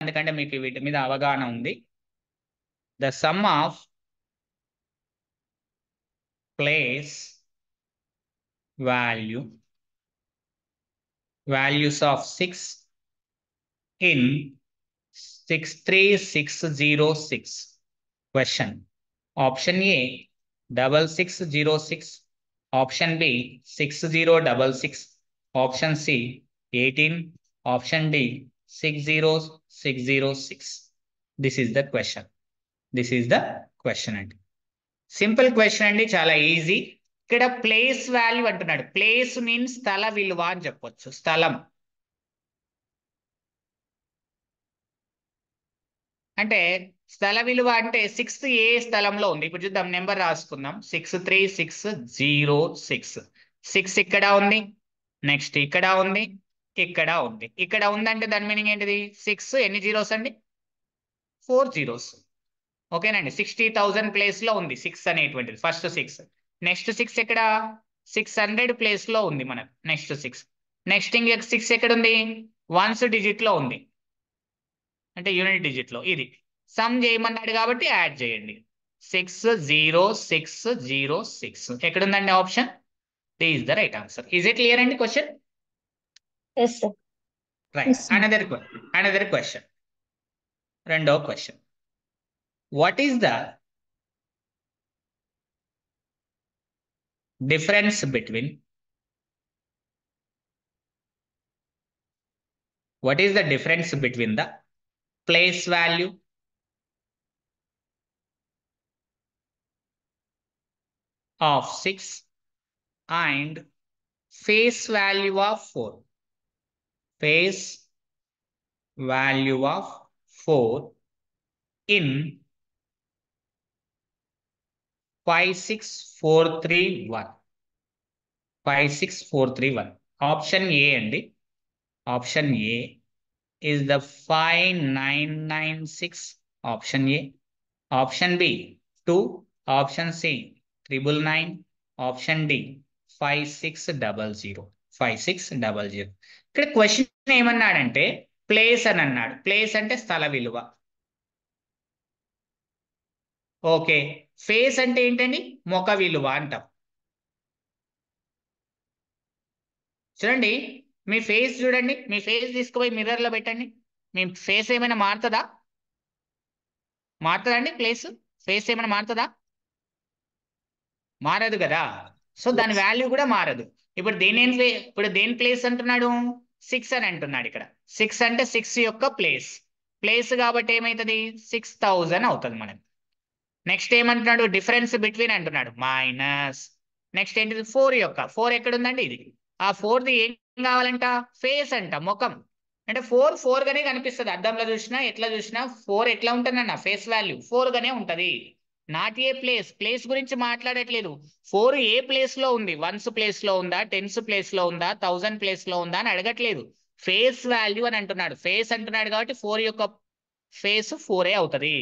ఎందుకంటే మీకు వీటి మీద అవగాహన ఉంది. The sum of place values of 6 in 63606. Question. Option A 6606. Option B 6066. Option C 18. Option D 60606. This is the question. అండి. సింపుల్ క్వశ్చన్ అండి, చాలా ఈజీ. ఇక్కడ ప్లేస్ వాల్యూ అంటున్నాడు. ప్లేస్ మీన్స్ స్థల విలువ అని చెప్పొచ్చు. స్థలం అంటే స్థల విలువ అంటే 6th ఏ స్థలంలో ఉంది. ఇప్పుడు చూద్దాం, నెంబర్ రాసుకుందాం. 63606. 6 ఇక్కడ ఉంది, నెక్స్ట్ ఇక్కడ ఉంది, ఇక్కడ ఉంది. ఇక్కడ ఉందంటే దాని మీనింగ్ ఏంటిది? 6 ఎన్ని జీరోస్ అండి? 4 జీరోస్. ఓకేనండి. 60,000 ప్లేస్ లో ఉంది 6 అనేటువంటిది. ఫస్ట్ 6. నెక్స్ట్ 6 ఎక్కడ? 600 ప్లేస్ లో ఉంది మనకు. నెక్స్ట్ 6. నెక్స్ట్ ఇంక 6 ఎక్కడ ఉంది? వన్స్ డిజిట్ లో ఉంది, అంటే యూనిట్ డిజిట్ లో. ఇది సమ్ చేయమన్నాడు కాబట్టి యాడ్ చేయండి. 60606. ఎక్కడుందండి option? This is the right answer. Is it clear అండి question? Yes, sir. Right. Yes, sir. Another question. రెండో question. What is the difference between the place value of 6 and face value of 4? Face value of 4 in 56431. 56431. Option A అండి. Option A is the 5996. Option A. Option B 2. Option C 999. Option D 5600. 5600. ఇక్కడ question ఏమన్నాడంటే place అని అన్నాడు. Place అంటే స్థల విలువ. Okay. Face అంటే ఏంటండి? ముఖ విలువ అంటాం. చూడండి, మీ ఫేస్ చూడండి. మీ ఫేస్ తీసుకుపోయి మిర్రర్ లో పెట్టండి. మీ ఫేస్ ఏమైనా మారుతుందా? మారుతుందా అండి? ఫేస్ ఏమైనా మారుతుందా? మారదు కదా. సో దాని వాల్యూ కూడా మారదు. ఇప్పుడు దేని ప్లేస్ అంటున్నాడు? 6 అని అంటున్నాడు. ఇక్కడ 6 అంటే 6 యొక్క ప్లేస్ కాబట్టి ఏమవుతుంది? 6000 అవుతుంది మనకి. నెక్స్ట్ ఏమంటున్నాడు? డిఫరెన్స్ బిట్వీన్ అంటున్నాడు. మైనస్. నెక్స్ట్ ఏంటిది? 4 ఎక్కడ ఉందండి? ఇది. ఆ 4ది ఏం కావాలంట? ఫేస్ అంట, ముఖం. అంటే 4 గానే కనిపిస్తుంది. అద్దంలో చూసినా ఎట్లా చూసినా 4 ఎట్లా ఉంటుందన్న ఫేస్ వాల్యూ 4 గానే ఉంటది. నాట్ ఏ ప్లేస్ గురించి మాట్లాడట్లేదు. 4 ఏ ప్లేస్ లో ఉంది? వన్స్ ప్లేస్ లో ఉందా, టెన్స్ ప్లేస్ లో ఉందా, 1000 ప్లేస్ లో ఉందా అని అడగట్లేదు. ఫేస్ వాల్యూ అని అంటున్నాడు. ఫేస్ అంటున్నాడు కాబట్టి 4 యొక్క ఫేస్ 4 అవుతుంది.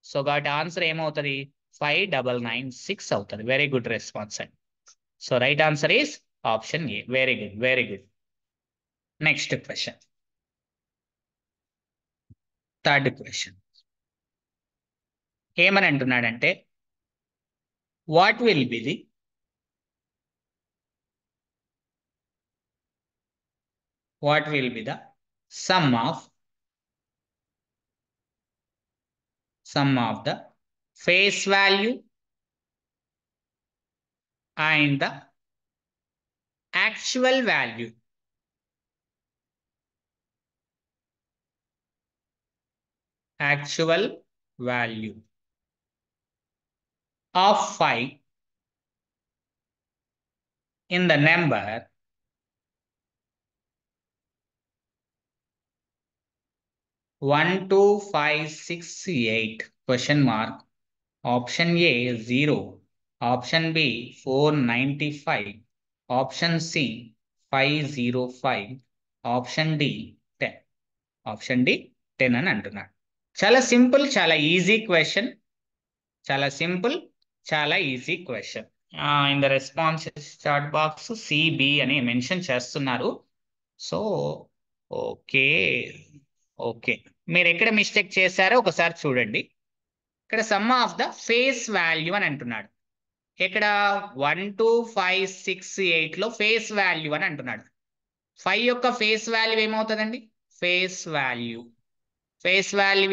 సో కాబట్టి ఆన్సర్ ఏమవుతుంది? 5996 అవుతుంది. వెరీ గుడ్ రెస్పాన్స్ అండి. So right answer is option a. Very good. Next question. Third question ఏమని అంటున్నాడంటే what will be the sum of the face value and the actual value of 5 in the number 12568? Question mark. Option A 0. Option B 495. Option C 505. Option D 10. Option D 10 అని అంటున్నాడు. చాలా simple, చాలా easy question. In the response chat box CB అని mention చేస్తున్నారు. So okay. మీరు ఎక్కడ mistake చేశారో ఒకసారి చూడండి. ఇక్కడ sum of the face value అని అంటున్నాడు. ఇక్కడ 1 2 5 6 8 లో ఫేస్ వాల్యూ అని అంటున్నాడు. 5 యొక్క ఫేస్ వాల్యూ ఏమవుతుందండి? ఫేస్ వాల్యూ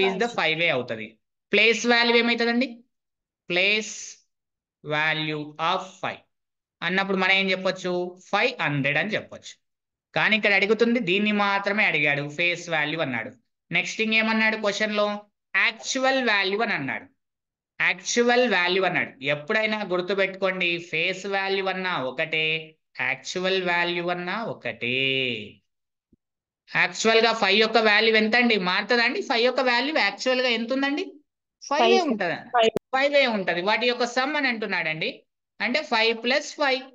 ఈజ్ ద 5 అవుతుంది. ప్లేస్ వాల్యూ ఏమవుతుందండి? ప్లేస్ వాల్యూ ఆఫ్ 5 అన్నప్పుడు మనం ఏం చెప్పొచ్చు? 500 అని చెప్పొచ్చు. కానీ ఇక్కడ అడుగుతుంది దీన్ని మాత్రమే అడిగాడు, ఫేస్ వాల్యూ అన్నాడు. నెక్స్ట్ ఇంకేమన్నాడు క్వశ్చన్ లో? యాక్చువల్ వాల్యూ అని అన్నాడు. యాక్చువల్ వాల్యూ అన్నాడు. ఎప్పుడైనా గుర్తుపెట్టుకోండి, ఫేస్ వాల్యూ అన్నా ఒకటే, యాక్చువల్ వాల్యూ అన్నా ఒకటే. యాక్చువల్ గా 5 యొక్క వాల్యూ ఎంత అండి? మారుతుందండి? 5 యొక్క వాల్యూ యాక్చువల్ గా ఎంత ఉందండి? 5 ఉంటది. 5 ఉంటది. వాటి యొక్క సమ్ అని అంటున్నాడండి. అంటే 5 + 5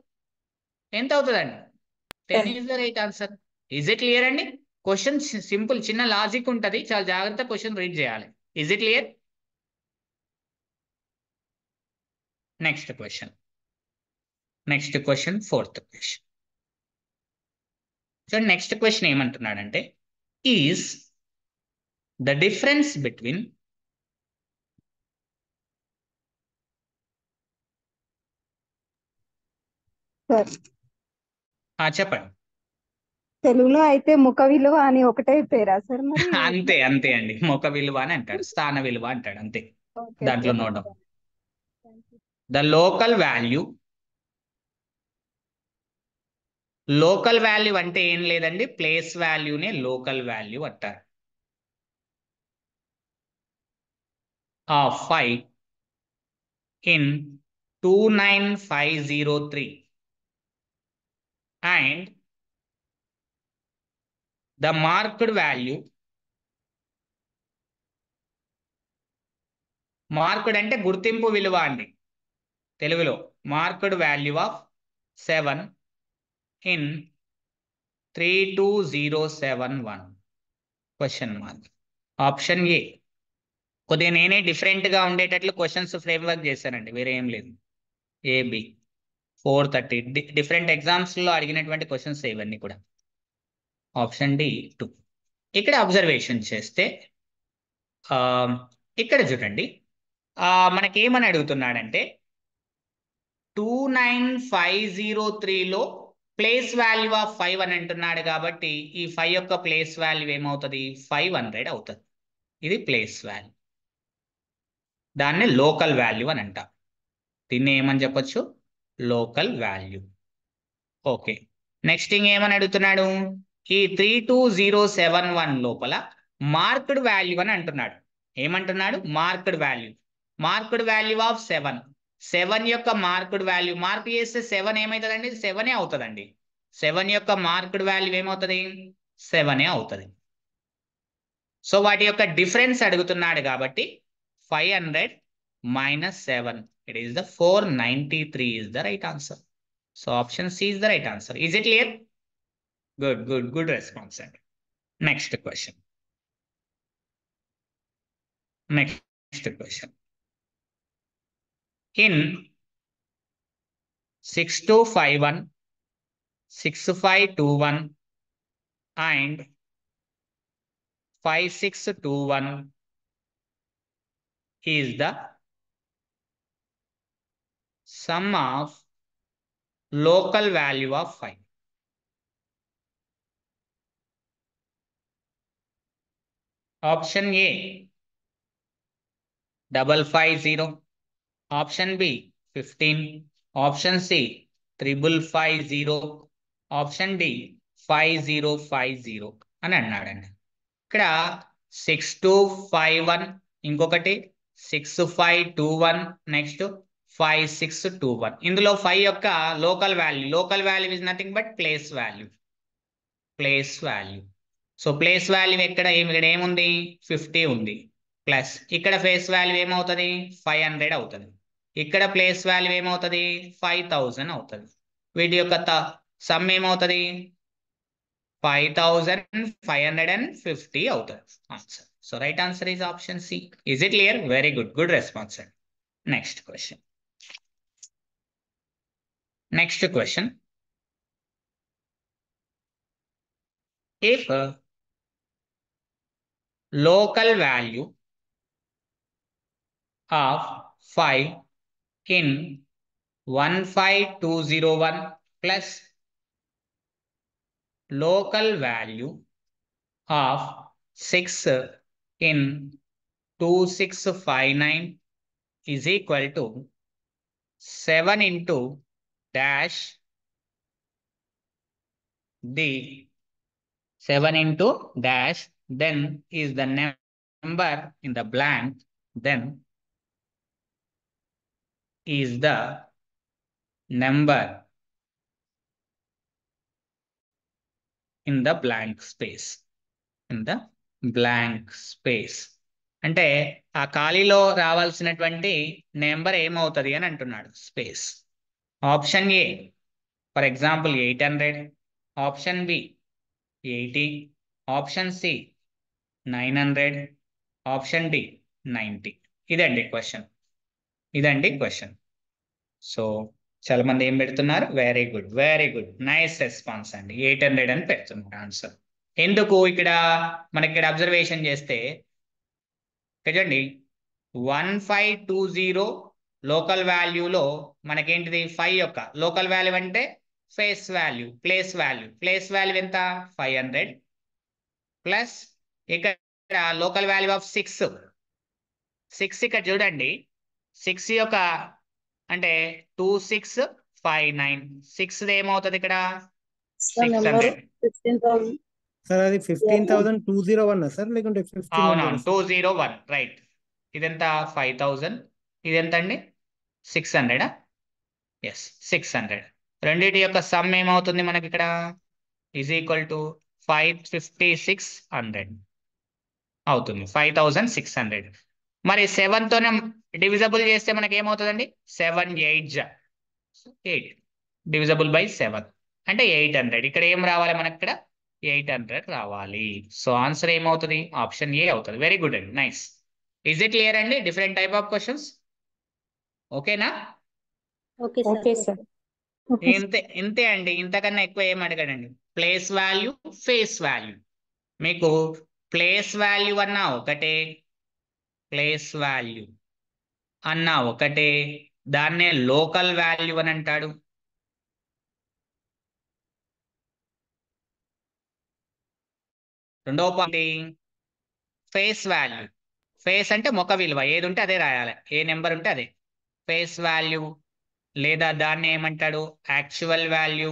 ఎంత అవుతుందండి? 10 is the right answer. Is it clear అండి? క్వశ్చన్ సింపుల్, చిన్న లాజిక్ ఉంటది, చాలా జాగ్రత్త క్వశ్చన్ రీడ్ చేయాలి. Is it clear? Next question, fourth question. So next question ఏమంటున్నాడంటే, is the difference between sir చెప్పండి. తెలుగులో అయితే ముఖ విలువ అని ఒకటే పేరా సార్ మరి? అంతే అంతే అండి, ముఖ విలువ అని అంటాడు, స్థాన విలువ అంటాడు, అంతే. ఓకే దాంట్లో సార్. నోడం the local value. Local value అంటే ఏం లేదండి, ప్లేస్ వాల్యూనే లోకల్ వాల్యూ అంటారు. Of 5 in 29503 and the marked value, marked అంటే గుర్తింపు విలువ అండి తెలుగులో, marked value of 7 in 32071 question mark. Option A. కొద్దిగా నేనే డిఫరెంట్ గా ఉండేటట్లు క్వశ్చన్స్ ఫ్రేమ్ వర్క్ చేశానండి, వేరే ఏం లేదు. ఏబి 430 డిఫరెంట్ ఎగ్జామ్స్ లో అడిగినటువంటి క్వశ్చన్స్ ఇవన్నీ కూడా. Option D 2. ఇక్కడ అబ్జర్వేషన్ చేస్తే ఇక్కడ చూడండి, మనకేమని అడుగుతున్నాడంటే 29503లో ప్లేస్ వాల్యూ ఆఫ్ 5 అని అంటున్నాడు. కాబట్టి ఈ 5 యొక్క ప్లేస్ వాల్యూ ఏమవుతుంది? 500 అవుతుంది. ఇది ప్లేస్ వాల్యూ, దాన్ని లోకల్ వాల్యూ అని అంటాం. దీన్ని ఏమని చెప్పొచ్చు? Local value. ఓకే. నెక్స్ట్ ఇంకేమని అడుగుతున్నాడు? ఈ 32071 లోపల మార్క్డ్ వాల్యూ అని అంటున్నాడు. ఏమంటున్నాడు? Marked value. Marked value of 7 యొక్క మార్క్డ్ వాల్యూ, మార్క్ చేస్తే 7 ఏమవుతుందండి? 7 అవుతుందండి. 7 యొక్క మార్క్డ్ వాల్యూ ఏమవుతుంది? 7 అవుతుంది. సో వాటి యొక్క డిఫరెన్స్ అడుగుతున్నాడు కాబట్టి 500 - 7, it is the 493 is the right answer. So option C is the right answer. Is it clear? Good response అండి. Next question. In 6251, 6521 and 5621 is the sum of local value of 5. Option A 550, option B 15, option C 5550, option D 5050 అని అన్నాడండి. ఇక్కడ 6251, ఇంకొకటి 6521, next 5621. ఇందులో 5 యొక్క local value is nothing but place value. So place value ఇక్కడ ఏముంది? 50 ఉంది. ప్లస్ ఇక్కడ ఫేస్ వాల్యూ ఏమవుతుంది? 500 అవుతుంది. ఇక్కడ ప్లేస్ వాల్యూ ఏమవుతుంది? 5000 అవుతుంది. వీటి యొక్క సమ్ ఏమవుతుంది? 5550 అవుతుంది answer. So right answer is option C. Is it clear? Very good response అండి. Next question. If local value of 5 in 15201 plus local value of 6 in 2659 is equal to 7 into dash the 7 into dash, then is the number in the blank, then is the number in the blank space. In the blank space. అంటే ఆ ఖాళీలో రావాల్సినటువంటి number ఏమవుతుంది అని అంటున్నాడు. Space. Option A for example 800, option B 80, option C 900, option D 90. ఇదండి question. So చాలా మంది ఏం పెడుతున్నారు? వెరీ గుడ్ నైస్ రెస్పాన్స్ అండి. 800 అని పెడుతున్నారు ఆన్సర్. ఎందుకు ఇక్కడ మనకి ఇక్కడ అబ్జర్వేషన్ చేస్తే చూడండి 1520 లోకల్ వాల్యూలో మనకేంటిది 5 యొక్క లోకల్ వాల్యూ అంటే ప్లేస్ వాల్యూ ఎంత 500 ప్లస్ ఇక్కడ లోకల్ వాల్యూ ఆఫ్ 6 ఇక్కడ చూడండి 6 యొక్క అంటే 2659 6 ఏమవుతుంది ఇక్కడ 600. సార్ అది 15,201 సార్ లేకుంటే 1500? అవునవును 201 రైట్. ఇదెంత 5000, ఇదెంత అండి 600. ఎస్ 600. రెండింటి యొక్క సమ్ ఏమవుతుంది మనకి ఇక్కడ ఈజ్ ఈక్వల్ టు 5600 అవుతుంది. 5600. మరి 7 తోనే డివిజబుల్ చేస్తే మనకి ఏమవుతుందండి 7 8 8 డివిజబుల్ బై 7 అంటే 800. ఇక్కడ ఏం రావాలి మనకి ఇక్కడ 800 రావాలి. సో ఆన్సర్ ఏమవుతుంది? ఆప్షన్ ఏ అవుతుంది. వెరీ గుడ్ అండి, నైస్. ఈజ్ ఇట్ క్లియర్ అండి? డిఫరెంట్ టైప్ ఆఫ్ క్వశ్చన్స్ ఓకేనా? Okay sir. ఇంతే అండి, ఇంతకన్నా ఎక్కువ ఏం అడగడండి. Place value, face value. మీకు ప్లేస్ వాల్యూ అన్నా ఒకటే, ప్లేస్ వాల్యూ అన్నా ఒకటే, దాన్నే లోకల్ వాల్యూ అని అంటాడు. రెండో పాయింట్ ఫేస్ వాల్యూ. ఫేస్ అంటే ముఖ విలువ, ఏది ఉంటే అదే రాయాలి, ఏ నెంబర్ ఉంటే అదే ఫేస్ వాల్యూ. లేదా దాన్ని ఏమంటాడు? Actual value.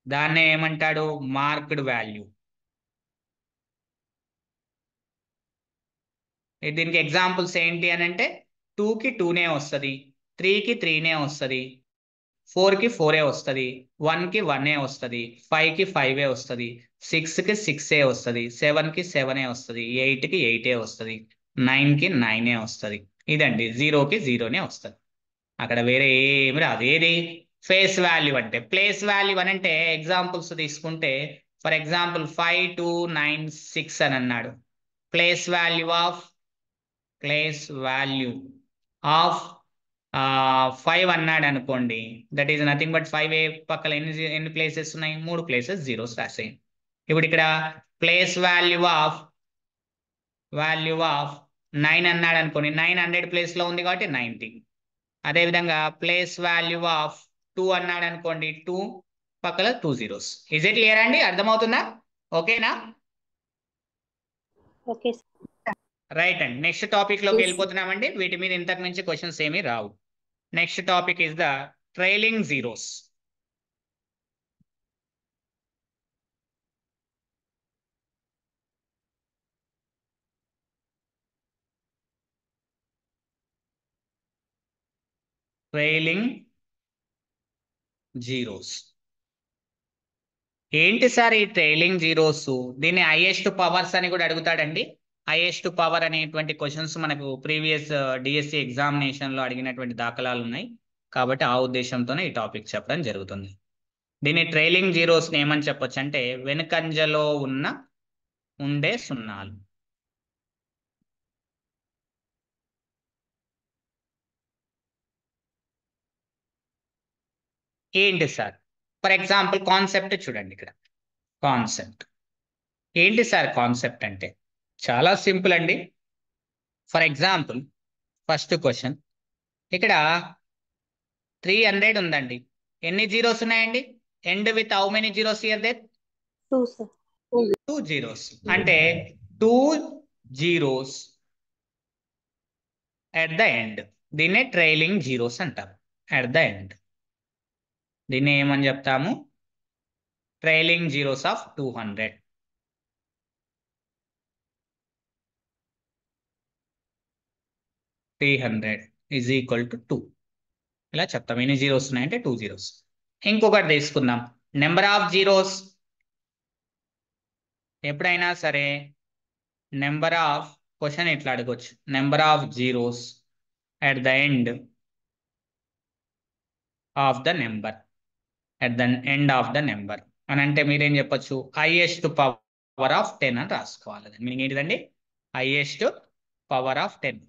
దాన్ని ఏమంటాడు? Marked value. దీనికి ఎగ్జాంపుల్స్ ఏంటి అని అంటే 2కి 2నే వస్తుంది, 3కి 3నే వస్తుంది, 4కి 4ఏ వస్తుంది, 1కి 1ఏ వస్తుంది, 5కి 5ఏ వస్తుంది, 6కి 6ఏ వస్తుంది, 7కి 7ఏ వస్తుంది, 8కి 8ఏ వస్తుంది, 9కి 9ఏ వస్తుంది. ఇదండి 0కి 0నే వస్తుంది. అక్కడ వేరే ఏమి రాదు. ఏది ఫేస్ వాల్యూ అంటే. ప్లేస్ వాల్యూ అని అంటే ఎగ్జాంపుల్స్ తీసుకుంటే ఫర్ ఎగ్జాంపుల్ 5296 అని అన్నాడు. ప్లేస్ వాల్యూ ఆఫ్ 5 అన్నాడు అనుకోండి, దట్ ఈస్ నథింగ్ బట్ 5 పక్కన ఎన్ని ప్లేసెస్ ఉన్నాయి? 3 ప్లేసెస్ జీరోస్ రాసాయి. ఇప్పుడు ఇక్కడ ప్లేస్ వాల్యూ ఆఫ్ 9 అన్నాడు అనుకోండి, 900 ప్లేస్ లో ఉంది కాబట్టి 90. అదేవిధంగా ప్లేస్ వాల్యూ ఆఫ్ 2 అన్నాడు అనుకోండి, 2 పక్కన 2 జీరోస్. ఇజ్ ఇట్ క్లియర్ అండి? అర్థమవుతుందా? ఓకేనా? ఓకే రైట్ అండి. నెక్స్ట్ టాపిక్ లోకి వెళ్ళిపోతున్నామండి. వీటి మీద ఇంతకు మించి క్వశ్చన్స్ ఏమీ రావు. Next topic is the trailing zeros. Trailing zeros ఏంటి సార్ ఈ ట్రైలింగ్ జీరోస్? దీన్ని హైయెస్ట్ పవర్స్ అని కూడా అడుగుతాడండి. హైయెస్ట్ పవర్ అనేటువంటి క్వశ్చన్స్ మనకు ప్రీవియస్ డిఎస్సి ఎగ్జామినేషన్ లో అడిగినటువంటి దాఖలాలు ఉన్నాయి కాబట్టి ఆ ఉద్దేశంతోనే ఈ టాపిక్ చెప్పడం జరుగుతుంది. దీన్ని ట్రైలింగ్ జీరోస్ ఏమని చెప్పొచ్చు అంటే వెనుకంజలో ఉండే సున్నాలు. ఏంటి సార్? ఫర్ ఎగ్జాంపుల్ కాన్సెప్ట్ చూడండి. ఇక్కడ కాన్సెప్ట్ ఏంటి సార్ కాన్సెప్ట్ అంటే చాలా సింపుల్ అండి. ఫర్ ఎగ్జాంపుల్ ఫస్ట్ క్వశ్చన్ ఇక్కడ 300 ఉందండి. ఎన్ని జీరోస్ ఉన్నాయండి? End with how many zeros here there? 2 sir. 2 zeros. అంటే 2 జీరోస్ at the end. దీన్నే ట్రైలింగ్ జీరోస్ అంటారు. at the end దీన్ని ఏమని చెప్తాము? Trailing zeros of 200. Is equal to 2 ఇలా చెప్తాం. ఎన్ని జీరోస్ ఉన్నాయంటే 2 జీరోస్. ఇంకొకటి తీసుకుందాం. Number of zeros. ఎప్పుడైనా సరే నెంబర్ ఆఫ్ క్వశ్చన్ ఇట్లా అడగొచ్చు. Number of zeros at the end of the number. at the end of the number అని అంటే మీరేం చెప్పొచ్చు? హైయెస్ట్ పవర్ ఆఫ్ 10 అని రాసుకోవాలి. మీనింగ్ ఏంటిదండి? Highest power of 10.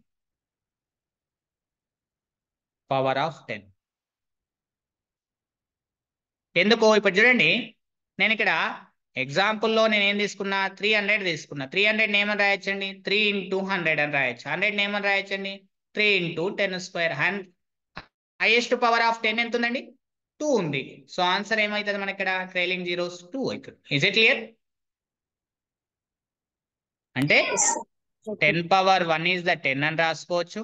Power of 10 ఎందుకు? ఇప్పుడు చూడండి, నేను ఇక్కడ ఎగ్జాంపుల్లో నేను ఏం తీసుకున్నా? 300 తీసుకున్నా. 300 ఏమని రాయొచ్చండి? 3 into 100 అని రాయొచ్చు. 100 ఏమని రాయొచ్చండి? 3 into 10 square. Highest power of 10 ఎంత ఉందండి? 2 ఉంది. సో ఆన్సర్ ఏమవుతుంది మనకి ఇక్కడ? ట్రైలింగ్ జీరోస్ 2 అవుతుంది. Is it clear? అంటే 10 power 1 is the 10 అని రాసుకోవచ్చు.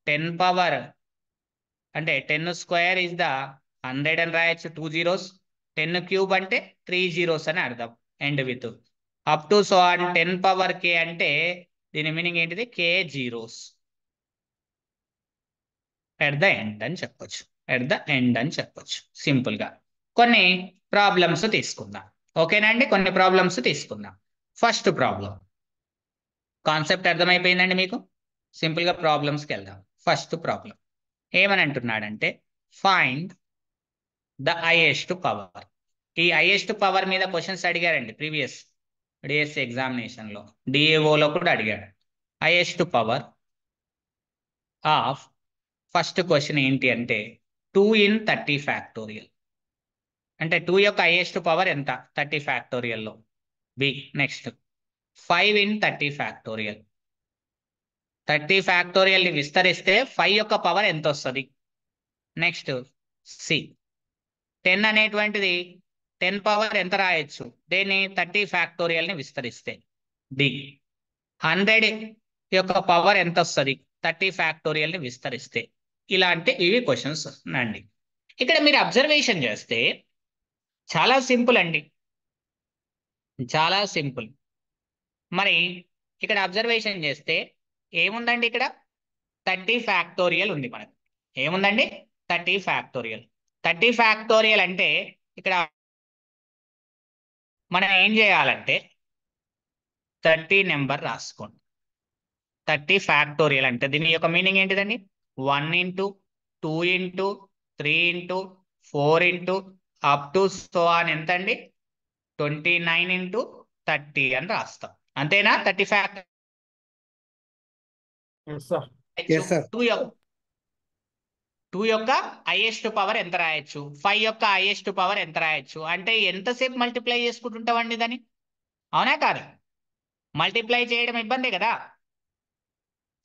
10 power అంటే 10 square is the 100 అని రాయొచ్చు. 2 జీరోస్. 10 క్యూబ్ అంటే 3 జీరోస్ అని అర్థం. End with up to so on 10 power k అంటే దీని మీనింగ్ ఏంటిది? k zeros at the end అని చెప్పొచ్చు. ఎట్ ద ఎండ్ అని చెప్పొచ్చు సింపుల్ గా. కొన్ని ప్రాబ్లమ్స్ తీసుకుందాం. ఓకేనా అండి? కొన్ని ప్రాబ్లమ్స్ తీసుకుందాం. ఫస్ట్ ప్రాబ్లం కాన్సెప్ట్ అర్థమైపోయిందండి మీకు? సింపుల్ గా ప్రాబ్లమ్స్కి వెళ్దాం. ఫస్ట్ ప్రాబ్లం ఏమని అంటున్నాడంటే ఫైండ్ ద హైయెస్ట్ పవర్. ఈ హైయెస్ట్ పవర్ మీద క్వశ్చన్స్ అడిగారండి ప్రీవియస్ డిఎస్సి ఎగ్జామినేషన్ లో, డిఏఓలో కూడా అడిగాడు. Highest power of first question ఏంటి అంటే 2 in 30 ఫ్యాక్టోరియల్. అంటే 2 యొక్క హైయెస్ట్ పవర్ ఎంత? 30 ఫ్యాక్టోరియల్లో. B next 5 in 30 factorial. 30 factorial ని విస్తరిస్తే 5 యొక్క పవర్ ఎంత వస్తుంది? నెక్స్ట్ సి 10 అనేటువంటిది 10 పవర్ ఎంత రాయొచ్చు? దేన్ని? 30 ఫ్యాక్టోరియల్ ని విస్తరిస్తే. డి 100 యొక్క పవర్ ఎంత వస్తుంది? 30 ఫ్యాక్టోరియల్ ని విస్తరిస్తే. ఇలాంటి ఇవి క్వశ్చన్స్ అండి. ఇక్కడ మీరు అబ్జర్వేషన్ చేస్తే చాలా సింపుల్ అండి, చాలా సింపుల్. మరి ఇక్కడ అబ్జర్వేషన్ చేస్తే ఏముందండి? ఇక్కడ 30 ఫ్యాక్టోరియల్ ఉంది మనకు. ఏముందండి? 30 ఫ్యాక్టోరియల్. 30 ఫ్యాక్టోరియల్ అంటే ఇక్కడ మనం ఏం చేయాలంటే 30 నెంబర్ రాసుకోండి. 30 ఫ్యాక్టోరియల్ అంటే దీని యొక్క మీనింగ్ ఏంటిదండి? 1 into 2 into 3 into 4 into up to so on ఎంత అండి? 29 into 30 అని రాస్తాం. అంతేనా? 30 ఫ్యాక్టోరియల్. Yes, sir. 2 యొక్క హైయెస్ట్ పవర్ ఎంత రాయొచ్చు? 5 యొక్క హైయెస్ట్ పవర్ ఎంత రాయొచ్చు? అంటే ఎంతసేపు మల్టిప్లై చేసుకుంటుంటామండి దాన్ని? అవునా కాదు? మల్టిప్లై చేయడం ఇబ్బందే కదా.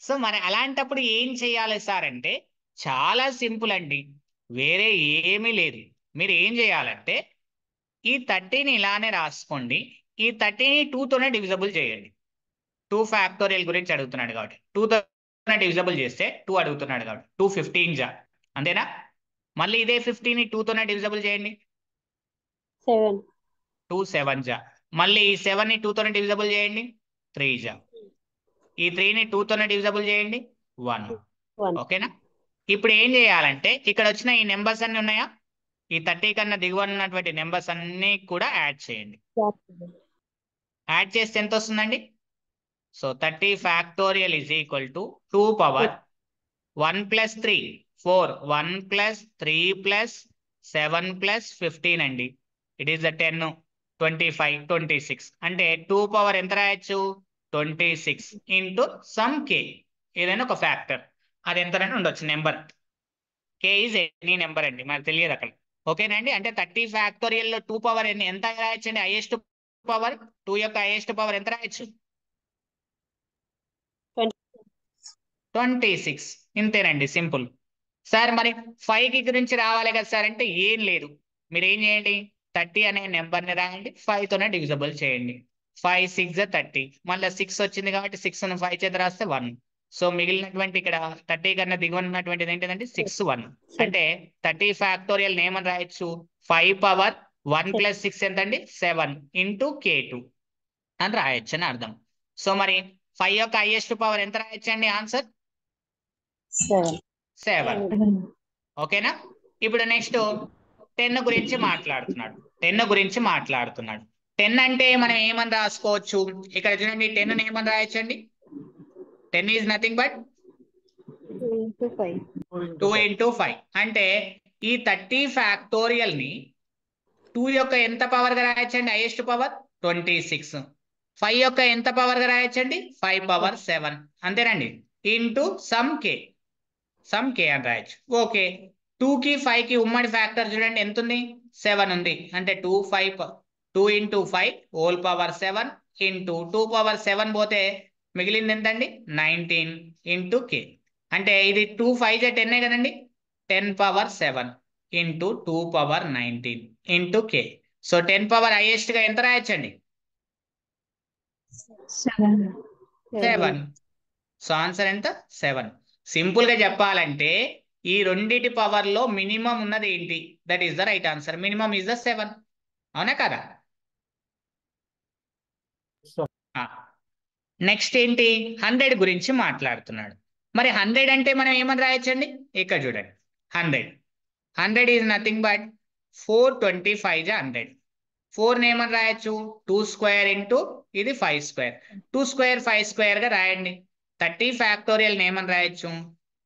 సో మరి అలాంటప్పుడు ఏం చేయాలి సార్ అంటే చాలా సింపుల్ అండి, వేరే ఏమీ లేదు. మీరు ఏం చేయాలంటే ఈ 30ని ఇలానే రాసుకోండి. ఈ 30ని 2తోనే డివిజబుల్ చేయండి. 2 ఫ్యాక్టోరియల్ గురించి అడుగుతున్నాడు కాబట్టి 2తోనే డివిజబుల్ చేస్తే 2 అడుగుతున్నాడు కాబట్టి 2 15 జా. అంతేనా? మళ్ళీ ఇదే 50ని 2తోనే డివిజబుల్ చేయండి. 7. 2 7 జా. మళ్ళీ ఈ 7ని 2తోనే డివిజబుల్ చేయండి. 3 జా. ఈ 3ని 2తోనే డివిజబుల్ చేయండి. 1. 1. ఓకేనా? ఇప్పుడు ఏం చేయాలంటే ఇక్కడ వచ్చిన ఈ నెంబర్స్ అన్ని ఉన్నాయా? ఈ 30 కన్నా దిగువన ఉన్నటువంటి నెంబర్స్ అన్ని కూడా యాడ్ చేయండి. యాడ్ చేస్తే ఎంత వస్తుందండి? So 30 factorial is equal to 2 power 1 plus 3 4 1 plus 3 plus 7 plus 15 అండి. ఇట్ ఈస్ ద 10 25 26 అంటే 2 power ఎంత రాయొచ్చు? 26 ఇంటూ సమ్ కే, ఏదైనా ఒక ఫ్యాక్టర్, అది ఎంతనైనా ఉండొచ్చు number. K is any number అండి, మనకు తెలియదు అక్కడ. ఓకేనండి? అంటే 30 ఫ్యాక్టోరియల్ లో 2 power ఎంత రాయొచ్చండి? హైయెస్ట్ పవర్ 2 యొక్క హైయెస్ట్ పవర్ ఎంత రాయొచ్చు? 26. ఇంతేనండి, సింపుల్. సార్ మరి 5 గురించి రావాలి కదా సార్ అంటే ఏం లేదు, మీరు ఏం చేయండి, 30 అనే నెంబర్ని రాయండి, 5 తోనే డివిజబుల్ చేయండి. 5 6 30, మళ్ళీ 6 వచ్చింది కాబట్టి 6 ను 5 చేత రాస్తే 1. సో మిగిలినటువంటి ఇక్కడ 30 కన్నా దిగువన ఉన్నటువంటిది ఏంటిదంటే 6 1. అంటే 30 ఫ్యాక్టోరియల్ ఏమని రాయొచ్చు, 5 పవర్ 1 + 6 ఎంతండి 7 ఇంటూ K2 అని రాయొచ్చు అని అర్థం. సో మరి 5 యొక్క హైయెస్ట్ పవర్ ఎంత రాయొచ్చండి? ఆన్సర్ 7. ఓకేనా? ఇప్పుడు నెక్స్ట్ 10 గురించి మాట్లాడుతున్నాడు. 10 అంటే మనం ఏమని రాసుకోవచ్చు, ఇక్కడ చూడండి 10 ఏమని రాయొచ్చండి? 10 ఈజ్ నథింగ్ బట్ 2 into 5. అంటే ఈ 30 ఫ్యాక్టోరియల్ ని 2 యొక్క ఎంత పవర్ గా రాయొచ్చండి? Highest power 26. 5 యొక్క ఎంత పవర్ గా రాయొచ్చండి? 5 పవర్ 7. అంతేనండి, ఇంటూ సమ్ కే అని రాయొచ్చు. ఓకే, 2 కి 5 కి ఉమ్మడి ఫ్యాక్టర్ చూడండి ఎంత ఉంది? 7 ఉంది. అంటే 2 into 5 whole power 7 into 2 power 7 పోతే మిగిలింది ఎంతండి? 19 ఇంటూ కే. అంటే ఇది 2 5 10 కదండి, 10 పవర్ 7 ఇంటూ 2 పవర్ 19 ఇంటూ కే. సో 10 పవర్ హైయెస్ట్ గా ఎంత రాయొచ్చండి? 7. సో ఆన్సర్ ఎంత? 7. సింపుల్ గా చెప్పాలంటే ఈ రెండిటి పవర్ లో మినిమం ఉన్నది ఏంటి? That is the right answer. Minimum is the 7. అవునా కదా? నెక్స్ట్ ఏంటి? 100 గురించి మాట్లాడుతున్నాడు. మరి 100 అంటే మనం ఏమని రాయొచ్చండి? ఇక్కడ చూడండి, 100 ఈజ్ నథింగ్ బట్ 425 100. 4 ఏమని రాయొచ్చు? 2 స్క్వేర్ ఇంటూ ఇది 5 స్క్వేర్. 2 స్క్వేర్ 5 స్క్వేర్ గా రాయండి. 30 ఫ్యాక్టోరియల్ ఏమని రాయొచ్చు?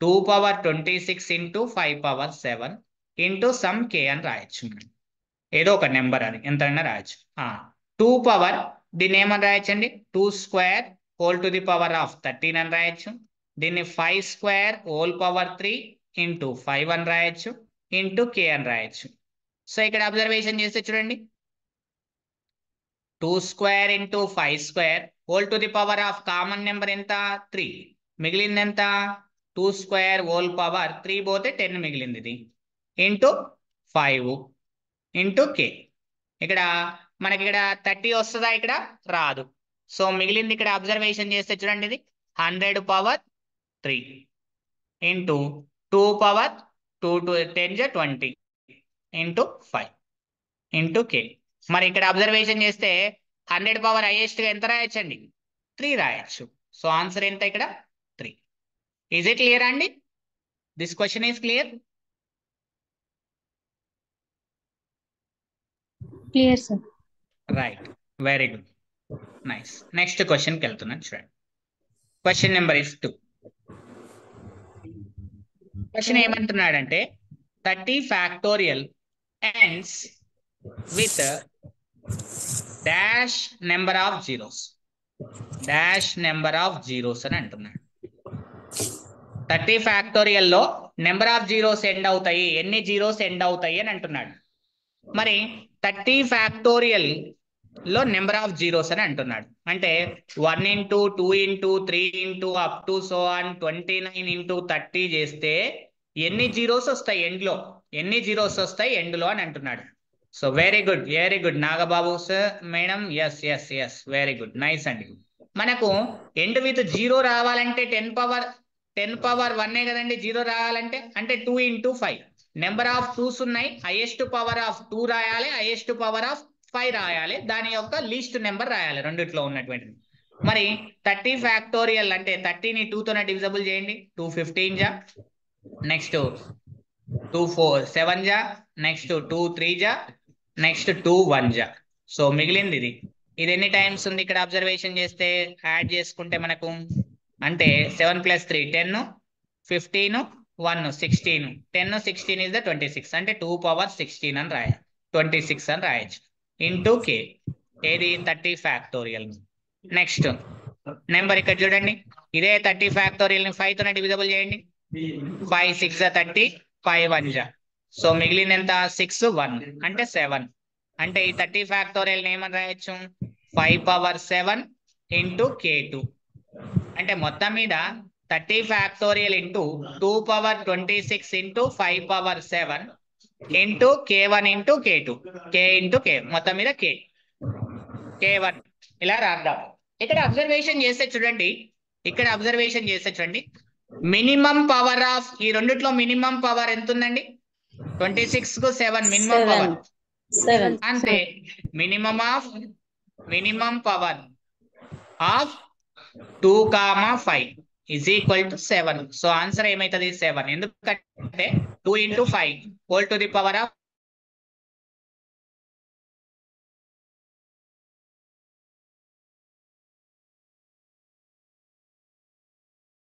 2 power 26 into 5 power 7 into some K అని రాయొచ్చు. ఏదో ఒక నెంబర్, అది ఎంతైనా రాయొచ్చు. 2 పవర్ దీన్ని ఏమని రాయొచ్చండి? 2 square whole to the power of 13 అని రాయొచ్చు. దీన్ని 5 స్క్వేర్ హోల్ పవర్ 3 ఇంటూ 5 అని రాయొచ్చు, ఇంటూ కే అని రాయొచ్చు. సో ఇక్కడ అబ్జర్వేషన్ చేస్తే చూడండి, 2 square into 5 square whole to the power of common number ఎంత? 3. మిగిలింది ఎంత? 2 స్క్వేర్ హోల్ పవర్ 3 పోతే 10 మిగిలింది, ఇది ఇంటూ 5 ఇంటూ కే. ఇక్కడ మనకి ఇక్కడ 30 వస్తుందా? ఇక్కడ రాదు. సో మిగిలింది ఇక్కడ అబ్జర్వేషన్ చేస్తే చూడండి, ఇది 100 power 3 into 2 power 2 10 20 into 5 into K. మరి ఇక్కడ అబ్జర్వేషన్ చేస్తే 100 పవర్ హైయెస్ట్ గా ఎంత రాయొచ్చండి? 3 రాయొచ్చు. సో ఆన్సర్ ఎంత ఇక్కడ? 3. ఈజ్ ఇట్ క్లియర్ అండి? This question is clear? Clear sir. Right, very good, nice. Next క్వశ్చన్కి వెళ్తున్నాను చూడండి. Question number is 2. క్వశ్చన్ ఏమంటున్నాడంటే 30 factorial ends with dash number of zeros. Dash number of zeros అని అంటున్నాడు. 30 factorial లో నెంబర్ ఆఫ్ జీరోస్ ఎండ్ అవుతాయి, ఎన్ని zeros end అవుతాయి అని అంటున్నాడు. మరి 30 ఫ్యాక్టోరియల్ లో నెంబర్ ఆఫ్ జీరోస్ అని అంటున్నాడు. అంటే 1 into 2 into 3 into up to so on 29 into 30 చేస్తే ఎన్ని జీరోస్ వస్తాయి ఎండ్ లో? ఎన్ని జీరోస్ వస్తాయి ఎండ్ లో అని అంటున్నాడు. So very good Nagababu sir, madam, yes yes yes, very good, nice అండి. మనకు ఎండ్ విత్ జీరో రావాలంటే 10 పవర్ 1 కదండి జీరో రావాలంటే. అంటే 2 ఇంటూ 5 నెంబర్ ఆఫ్ 2s ఉన్నాయి, హైయెస్ట్ పవర్ ఆఫ్ 2 రాయాలి, హైయెస్ట్ పవర్ ఆఫ్ 5 రాయాలి, దాని యొక్క లీస్ట్ నెంబర్ రాయాలి రెండిట్లో ఉన్నటువంటిది. మరి 30 ఫ్యాక్టోరియల్ అంటే 30ని 2 తోనే డివిజబుల్ చేయండి. 2 15 జా, నెక్స్ట్ 2 4 7 జా, నెక్స్ట్ 2 3 జా, నెక్స్ట్ 2 1 జా. సో మిగిలింది ఇది. ఇది ఎన్ని టైమ్స్ ఉంది ఇక్కడ అబ్జర్వేషన్ చేస్తే యాడ్ చేసుకుంటే మనకు, అంటే 7 + 3 10, 15 1 16, 10 16 is the 26. అంటే 2 పవర్ 16 అని రాయాలి, 26 అని రాయొచ్చు, ఇంటూ కే. ఏది? 30 ఫ్యాక్టోరియల్. నెక్స్ట్ నెంబర్ ఇక్కడ చూడండి, ఇదే 30 ఫ్యాక్టోరియల్ ని 5 తోనే డివిజబుల్ చేయండి. 5 6 30, 5 1 జా. సో మిగిలింది ఎంత? 6 1 అంటే 7. అంటే ఈ 30 ఫ్యాక్టోరియల్ ఏమని రాయొచ్చు 5 పవర్ 7 ఇంటూ K2 అంటే మొత్తం మీద 30 factorial into 2 power 26 into 5 power 7 into K1 into K2 K into K మొత్తం మీద K1 ఇలా రాద్దాం. ఇక్కడ అబ్జర్వేషన్ చేస్తే చూడండి, మినిమం పవర్ ఆఫ్ ఈ రెండిట్లో మినిమం పవర్ ఎంత ఉందండి 26 కు 7 మినిమం పవర్ 7 అంటే minimum power of 2, 5 is equal to 7. So answer ఏమైతుంది 7. ఎందుకంటే 2 into 5 whole to the power of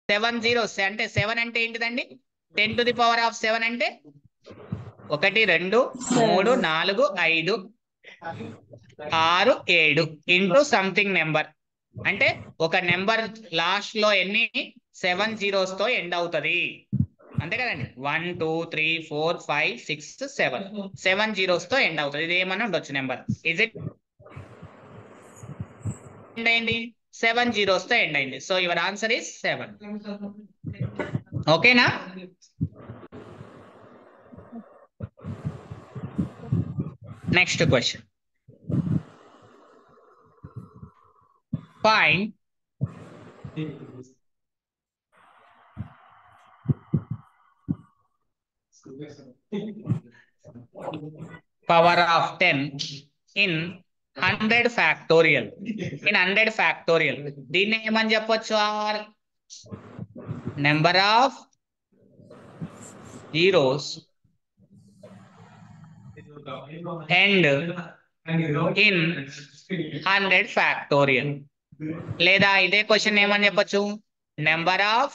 7 zeros. అంటే 7 అంటే ఏంటిదండి 10 to the power of 7 అంటే 1 2 3 4 5 6 7 ఇంటూ సంథింగ్ నెంబర్. అంటే ఒక నెంబర్ లాస్ట్ లో ఎన్ని 7 zeros తో ఎండ్ అవుతుంది అంతే కదండి. 1 2 3 4 5 6 7 zeros తో ఎండ్ అవుతుంది. ఇది ఏమన్నా ఉండొచ్చు నెంబర్. ఇజ్ ఇట్ ఎండ్ అయింది 7 zeros తో ఎండ్ అయింది. So your answer is 7. ఓకేనా? Next question. Find power of 10 in 100 factorial. In 100 factorial. దీన్ని ఏమని చెప్పొచ్చు? Number of zeros and in 100 factorial. లేదా ఇదే క్వశ్చన్ ఏమని చెప్పొచ్చు? Number of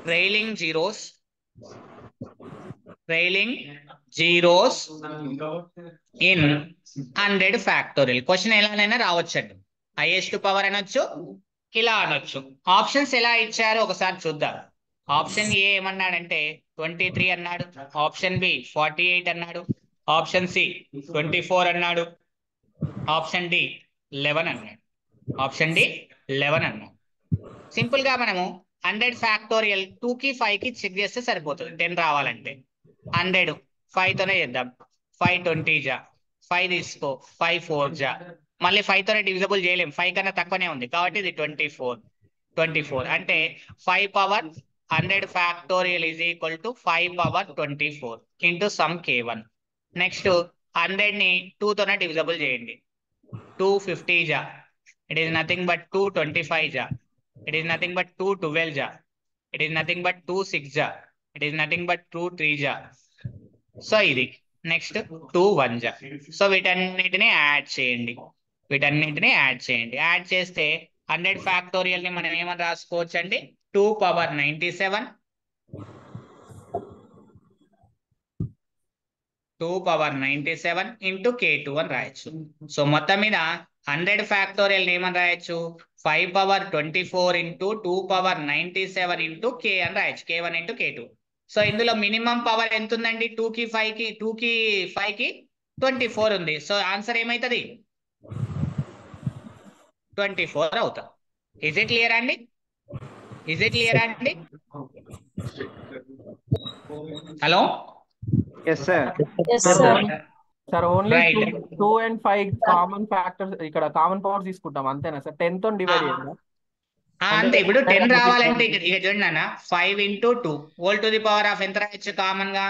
trailing zeros in 100 factorial. Question ఎలానైనా రావచ్చండి. హైయెస్ట్ పవర్ అనొచ్చు, ఇలా అనొచ్చు. ఆప్షన్స్ ఎలా ఇచ్చారో ఒకసారి చూద్దాం. ఆప్షన్ ఏ ఏమన్నాడంటే 23 అన్నాడు, ఆప్షన్ బి 48 అన్నాడు, ఆప్షన్ సి 24 అన్నాడు, ఆప్షన్ డి 11 అన్నాడు. సింపుల్ గా మనము 100 ఫ్యాక్టోరియల్ 2 కి 5 కి చెక్ చేస్తే సరిపోతుంది 10 రావాలంటే. 100 5 తోనే చేద్దాం. 5 20 జా, 5 తీసుకో, 5 4 జా, మళ్ళీ 5 తోనే డివిజబుల్ చేయలేం, 5 కన్నా తక్కువనే ఉంది కాబట్టి ఇది 24 అంటే 5 power 100 factorial is equal to 5 power 24 into some K1. Next 100 ని 2 తోనే డివిజబుల్ చేయండి. 2 50 జా, it is nothing but 2 25 ja, it is nothing but 2 12 ja, it is nothing but 2 6 ja, it is nothing but 2 3 ja. So ఇది next 2 1 ja. So వీటన్నిటిని add చేయండి. Add చేస్తే 100 factorial ని మనం ఏమని రాసుకోవచ్చు అండి 2 పవర్ 97 ఇంటూ K2 అని రాయొచ్చు. సో మొత్తం మీద 100 ఫ్యాక్టోరియల్ ఏమని రాయొచ్చు 5 power 24 into 2 power 97 into K అని రాయొచ్చు. K1 into K2. సో ఇందులో మినిమం పవర్ ఎంత ఉందండి 2 కి 5 కి 24 ఉంది. సో ఆన్సర్ ఏమైతుంది 24 అవుతా. ఇజ్ ఇట్ క్లియర్ అండి? Hello Yes, sir. Sir only 2 and 5 common factors ఇక్కడ కామన్ పవర్స్ తీసుకుంటాం అంతేనా సార్? 10 తో డివైడ్ చేయాలి అంతే. ఇప్పుడు 10 రావాలంటే ఇక చూడండి అన్న 5 into 2 whole to the power of ఎంత రాయొచ్చు కామన్ గా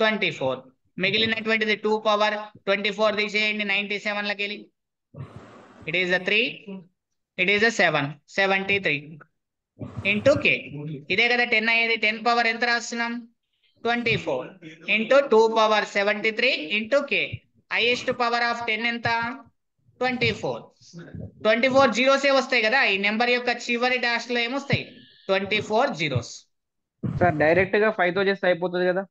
24. మిగిలినటువంటిది 2 పవర్ 24 తీసేయండి 97 లకి వెళ్ళి. It is 3, it is 7 73 into K. ఇదే కదా 10 అయ్యేది. 10 పవర్ ఎంత రాస్తున్నాం 24 into 2 power 73 into K. Highest power of 10 ఎంత 24 జీరోసే వస్తాయి కదా. ఈ నెంబర్ యొక్క చివరి డాష్ లో ఏమొస్తాయి 24 జీరోస్. సార్ డైరెక్ట్ గా 5 తో చేస్తే అయిపోతుంది కదా.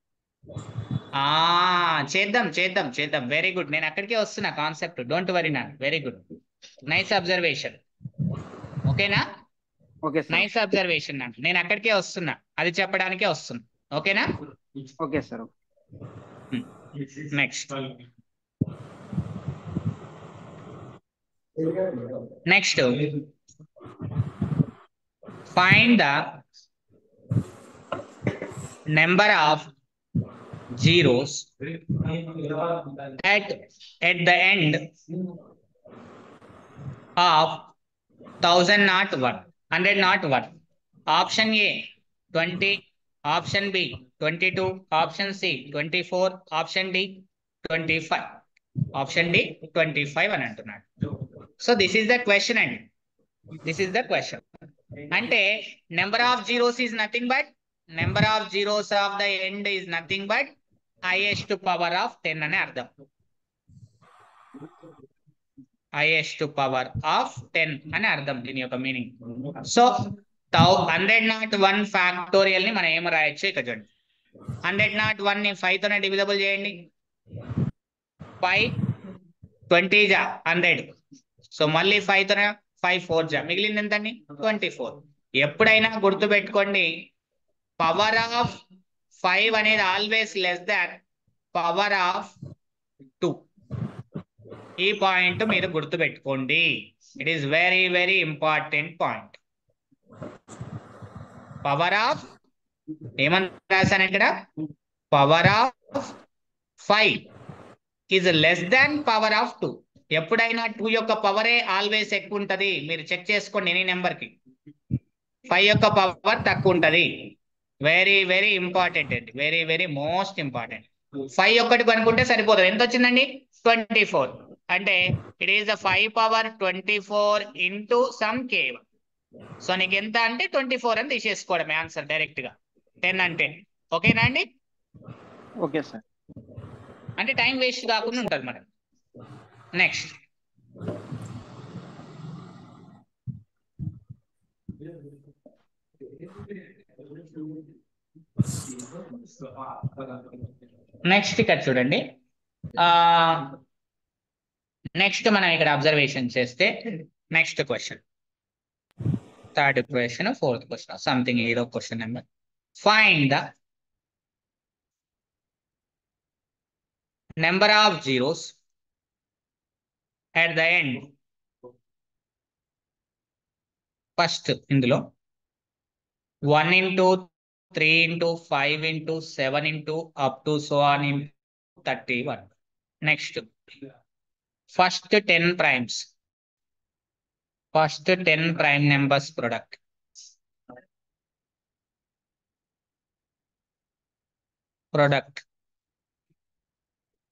చేద్దాం. Very good. నేను అక్కడికే వస్తున్నా కాన్సెప్ట్. డోంట్ వరీ నా. Very good. Nice observation. ఓకేనా? Okay sir. నైస్ అబ్జర్వేషన్ అంటే నేను అక్కడికే వస్తున్నా, అది చెప్పడానికే వస్తున్నా. ఓకేనా? Okay sir. Next next find the number of zeros at the end of 1001 100 option A 20, option B 22, option C 24, option D 25, option D 25 అని అంటున్నాడు. So this is the question అండి, దిస్ ఈస్ ద క్వశ్చన్. అంటే number of zeros is nothing but number of zeros of the end is nothing but highest power of 10 అని అర్థం. highest power of 10 అని అర్థం దీని యొక్క మీనింగ్. సో 101 ఫ్యాక్టోరియల్ ని మనం ఏం రాయొచ్చు ఇక్కడ చూడండి. 101 ని 5 తోనే డివిజబుల్ చేయండి. 5 20 జా 100. సో మళ్ళీ 5 తోనే 5 4 జా మిగిలింది ఎంతండి 24. ఎప్పుడైనా గుర్తు పెట్టుకోండి, పవర్ ఆఫ్ 5 అనేది always less than power of 2. ఈ పాయింట్ మీరు గుర్తు పెట్టుకోండి. It is very very important point. Power of ఏమని రాశాను ఇక్కడ, power of 5 is less than power of 2. ఎప్పుడైనా 2 యొక్క పవరే ఆల్వేస్ ఎక్కువ ఉంటది. మీరు చెక్ చేసుకోండి, ఎనీ నెంబర్ కి 5 యొక్క పవర్ తక్కువ ఉంటది. వెరీ వెరీ ఇంపార్టెంట్ అండి, వెరీ వెరీ మోస్ట్ ఇంపార్టెంట్. 5 ఒక్కటి కనుక్కుంటే సరిపోతుంది. ఎంత వచ్చిందండి 24. అంటే it is the 5 power 24 into some k. So నీకు ఎంత అంటే 24 అని తీసేసుకోవడమే ఆన్సర్ డైరెక్ట్ గా. 10 అంటే ఓకేనా అండి? Okay sir. అంటే టైం వేస్ట్ కాకుండా ఉంటుంది మనకి. నెక్స్ట్ ఇక్కడ చూడండి. నెక్స్ట్ మనం ఇక్కడ అబ్జర్వేషన్ చేస్తే next question, third question, fourth question, something ఏదో question number. Find the number of zeros at the end. First ఇందులో 1 into 3 into 5 into 7 into up to so on in 31. Next, first 10 primes. First 10 prime numbers product.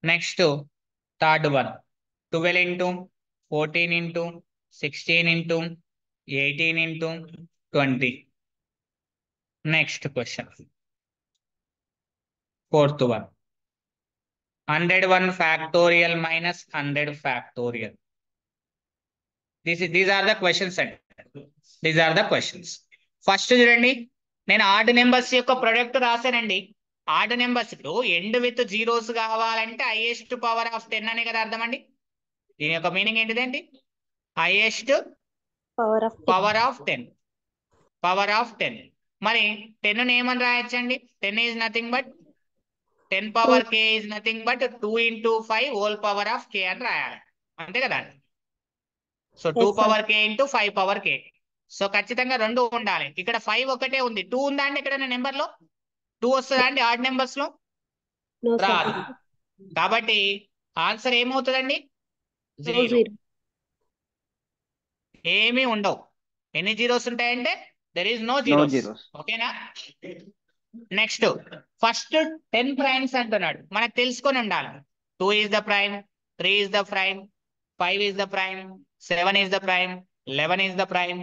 Next, third one. 12 into 14 into 16 into 18 into 20. Next question. Fourth one. 101 factorial minus 100 factorial. These are the questions. These are the questions. First చూడండి, నేను odd numbers యొక్క product రాశానండి. Odd numbers లో end with zeros కావాలంటే highest power of 10 అనే కదా అర్థం అండి. దీని యొక్క మీనింగ్ ఏంటిదండి, highest power of 10. Power of 10. మరి 10 ఏమని రాయొచ్చండి, 10 is nothing but 10 power k is nothing but 2 into 5 whole power of k అని రాయాలి, అంతే కదా. So 2 power k into 5 power k. So ఖచ్చితంగా 2 ఉండాలి. ఇక్కడ 5 ఒకటే ఉంది, 2 ఉందా అండి ఇక్కడ నెంబర్ లో? 2 వస్తుందా అండి ఆడ్ నెంబర్స్ లో? రాదు. కాబట్టి ఆన్సర్ ఏమవుతుందండి, 0. ఏమీ ఉండవు. ఎన్ని జీరోస్ ఉంటాయంటే దెర్ ఈస్ నో జీరోస్. ఓకేనా? నెక్స్ట్ ఫస్ట్ 10 ప్రైమ్స్ అంటున్నాడు, మనకు తెలుసుకొని ఉండాలి. 2 is the prime, 3 is the prime, 5 is the prime, 7 is the prime, 11 is the prime,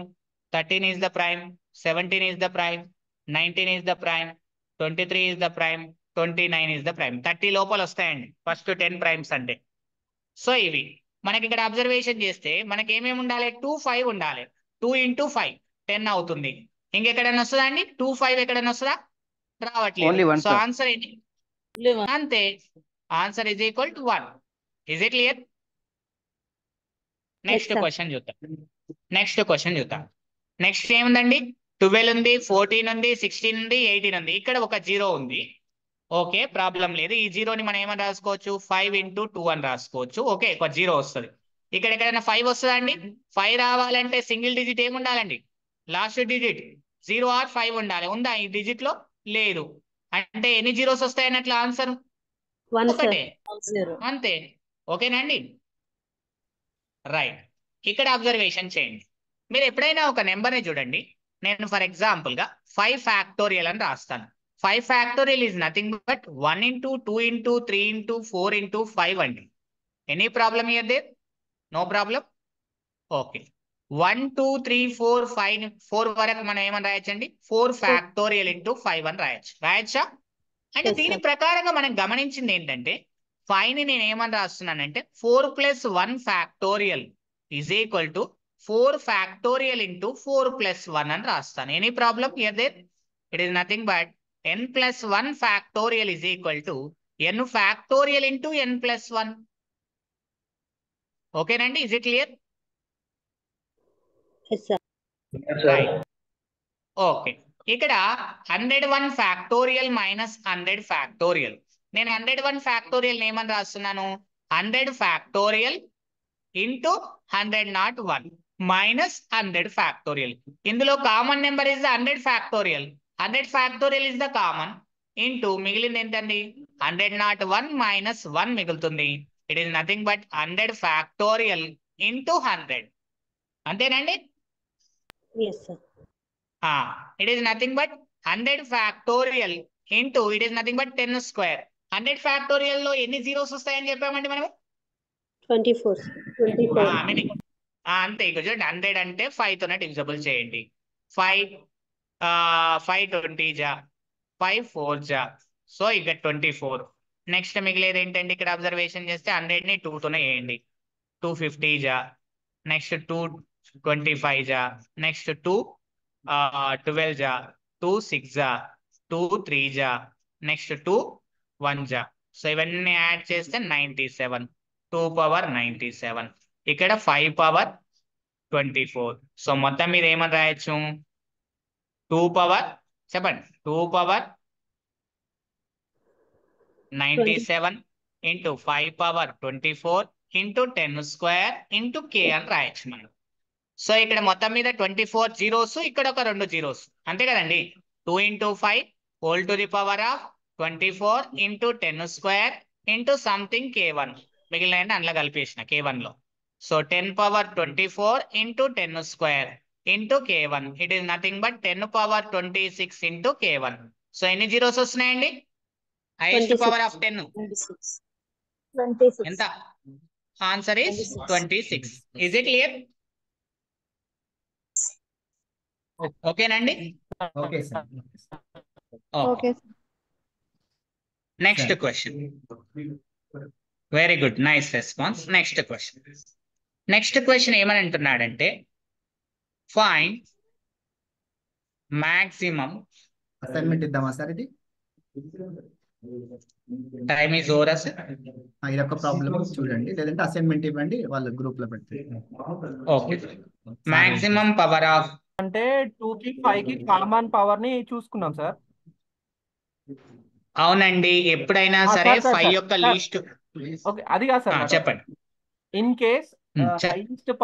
13 is the prime, 17 is the prime, 19 is the prime, 23 is the prime, 29 is the prime. 30 లోపల వస్తాయండి first 10 primes అంటే. So ఇవి మనకి ఇక్కడ observation చేస్తే మనకి ఏమేమి ఉండాలి, 2 5 ఉండాలి. 2 into 5 10 అవుతుంది. ఇంకెక్కడైనా వస్తుందా అండి 2 5 ఎక్కడైనా వస్తుందా? రావట్లేదు. సో ఆన్సర్ ఏంటి, అంతే. Answer is equal to 1. Is it clear? Next question చూద్దాం. నెక్స్ట్ ఏముందండి, 12 ఉంది, 14 ఉంది, 16 ఉంది, 18 ఉంది. ఇక్కడ ఒక 0 ఉంది. ఓకే, ప్రాబ్లం లేదు. ఈ 0ని మనం ఏమని రాసుకోవచ్చు, 5 into 2 అని రాసుకోవచ్చు. ఓకే, ఒక 0 వస్తుంది. ఇక్కడ ఎక్కడైనా 5 వస్తుందా అండి? 5 రావాలంటే సింగిల్ డిజిట్ ఏమి ఉండాలండి? లాస్ట్ డిజిట్ 0 ఆర్ 5 ఉండాలి. ఉందా ఈ డిజిట్ లో? లేదు. అంటే ఎన్ని జీరోస్ వస్తాయి అన్నట్లు ఆన్సర్? ఒకటే. అంతే. ఓకేనండి, రైట్. ఇక్కడ అబ్జర్వేషన్ చేయండి. మీరు ఎప్పుడైనా ఒక నెంబర్ని చూడండి. నేను ఫర్ ఎగ్జాంపుల్ గా 5 ఫ్యాక్టోరియల్ అని రాస్తాను. 5 factorial is nothing but 1 into 2 into 3 into 4 into 5 అండి. Any problem here there? No problem. Okay, 1 2 3 4 5 4 వరకు మనం ఏమని రాయొచ్చండి? 4 ఫ్యాక్టోరియల్ ఇంటూ 5 అని రాయొచ్చా? అంటే దీని ప్రకారంగా మనం గమనించింది ఏంటంటే 5 ని నేను ఏమని రాస్తున్నానంటే 4 + 1 factorial is equal to 4 factorial into 4 + 1 అని రాస్తాను. Any problem here there? It is nothing but n + 1 factorial is equal to n factorial into n + 1. ఓకేనండి, is it clear? Right. Okay, ఇక్కడ 101 ఫ్యాక్టోరియల్ మైనస్ 100 ఫ్యాక్టోరియల్. నేను 101 factorial ఏమని రాస్తున్నాను? 100 factorial into 101 minus 100 factorial. ఇందులో common number is the 100 factorial. 100 factorial is the common into మిగిలింది ఏంటండి? 101 minus 1 మిగులుతుంది. It is nothing but 100 factorial into 100. అంతేనండి? It is nothing but 100 factorial into it is nothing but 10 square. 100 factorial లో ఎన్ని zeros వస్తాయని చెప్పామండి మనము? 24. అంతే. ఇక చూడండి, 100 అంటే 5 తోనే డివిజబుల్ చేయండి. 5 20 జా, 5 4 జా, సో ఇక 24. నెక్స్ట్ మిగిలేదు ఏంటండి? ఇక్కడ అబ్జర్వేషన్ చేస్తే 100 ని 2 తోనే వేయండి. 250 జా, నెక్స్ట్ 225 జా, నెక్స్ట్ 12 జా, 2 6 జా, 2 3 జా, నెక్స్ట్ 2 1 జా. సో ఇవన్నీ యాడ్ చేస్తే 97. 2 పవర్ 97. ఇక్కడ 5 పవర్ 24. సో మొత్తం మీద ఏమని రాయొచ్చు? 2 పవర్ చెప్పండి, 2 power 97 into 5 power 24 into 10 square into k అని రాయొచ్చు మనం. సో ఇక్కడ మొత్తం మీద 24 జీరోస్, ఇక్కడ ఒక 2 జీరోస్, అంతే కదండి? 2 into 5 whole to the power of 24 into 10 square into something k1. మిగిలిన అందులో కలిపేసిన k1 లో. So 10 power 24 into 10 square into k1. It is nothing but 10 power 26 into k1. So ఎన్ని జీరోస్ వస్తున్నాయండి? హైయెస్ట్ పవర్ ఆఫ్ 10 ఎంత? Answer is 26. Is it clear? ఓకేనండి. Okay sir. Okay next question. Very good, nice response. Next question. Next question ఏమని అంటున్నాడంటే find maximum. Assignment ఇద్దామా sir? ఇది time is over sir. ఇది ఒక ప్రాబ్లం చూడండి, లేదంటే అసైన్మెంట్ ఇవ్వండి, వాళ్ళ గ్రూప్ లో పెడితే. ఓకే, మాక్సిమం పవర్ ఆఫ్ అంటే 2 కి 5 కి కామన్ పవర్ ని చూసుకున్నాం సార్. అవునండి, ఎప్పుడైనా సరే 5 యొక్క లీస్ట్. ఓకే, అది కాదు సార్. చెప్పండి. In case highest power